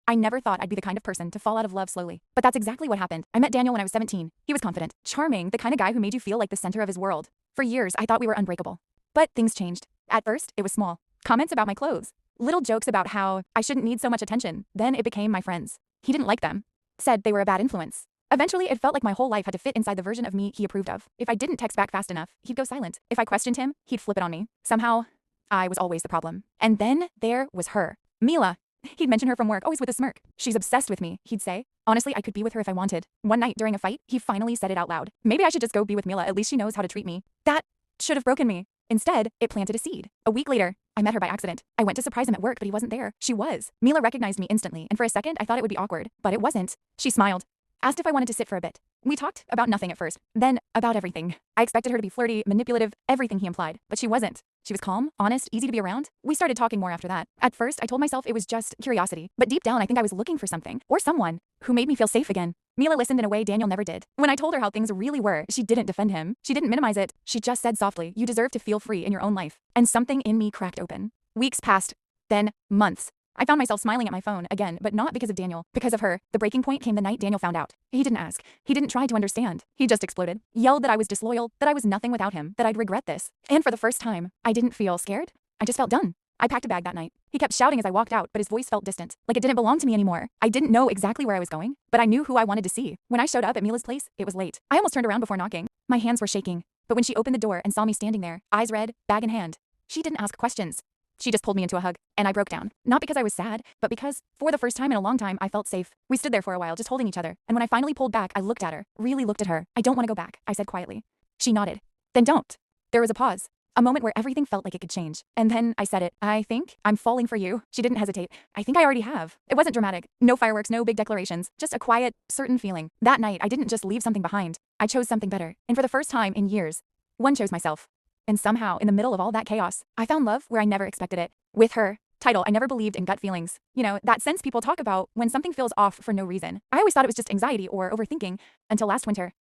I never thought I'd be the kind of person to fall out of love slowly. But that's exactly what happened. I met Daniel when I was 17. He was confident, charming, the kind of guy who made you feel like the center of his world. For years, I thought we were unbreakable. But things changed. At first, it was small. Comments about my clothes. Little jokes about how I shouldn't need so much attention. Then it became my friends. He didn't like them. Said they were a bad influence. Eventually, it felt like my whole life had to fit inside the version of me he approved of. If I didn't text back fast enough, he'd go silent. If I questioned him, he'd flip it on me. Somehow, I was always the problem. And then there was her. Mila. He'd mention her from work, always with a smirk. She's obsessed with me, he'd say. Honestly, I could be with her if I wanted. One night during a fight, he finally said it out loud. Maybe I should just go be with Mila, at least she knows how to treat me. That should have broken me. Instead, it planted a seed. A week later, I met her by accident. I went to surprise him at work, but he wasn't there. She was. Mila recognized me instantly, and for a second, I thought it would be awkward, but it wasn't. She smiled. Asked if I wanted to sit for a bit. We talked about nothing at first, then about everything. I expected her to be flirty, manipulative, everything he implied, but she wasn't. She was calm, honest, easy to be around. We started talking more after that. At first, I told myself it was just curiosity, but deep down, I think I was looking for something, or someone, who made me feel safe again. Mila listened in a way Daniel never did. When I told her how things really were, she didn't defend him. She didn't minimize it. She just said softly, "You deserve to feel free in your own life." And something in me cracked open. Weeks passed, then months. I found myself smiling at my phone again, but not because of Daniel, because of her. The breaking point came the night Daniel found out. He didn't ask. He didn't try to understand. He just exploded. Yelled that I was disloyal, that I was nothing without him, that I'd regret this. And for the first time, I didn't feel scared. I just felt done. I packed a bag that night. He kept shouting as I walked out, but his voice felt distant, like it didn't belong to me anymore. I didn't know exactly where I was going, but I knew who I wanted to see. When I showed up at Mila's place, it was late. I almost turned around before knocking. My hands were shaking. But when she opened the door and saw me standing there, eyes red, bag in hand, she didn't ask questions. She just pulled me into a hug, and I broke down. Not because I was sad, but because, for the first time in a long time, I felt safe. We stood there for a while, just holding each other, and when I finally pulled back, I looked at her, really looked at her. "I don't want to go back," I said quietly. She nodded. "Then don't." There was a pause. A moment where everything felt like it could change. And then I said it. "I think I'm falling for you." She didn't hesitate. "I think I already have." It wasn't dramatic. No fireworks, no big declarations. Just a quiet, certain feeling. That night, I didn't just leave something behind. I chose something better. And for the first time in years, one chose myself. And somehow, in the middle of all that chaos, I found love where I never expected it. With her. Title: I never believed in gut feelings. You know, that sense people talk about when something feels off for no reason. I always thought it was just anxiety or overthinking, until last winter.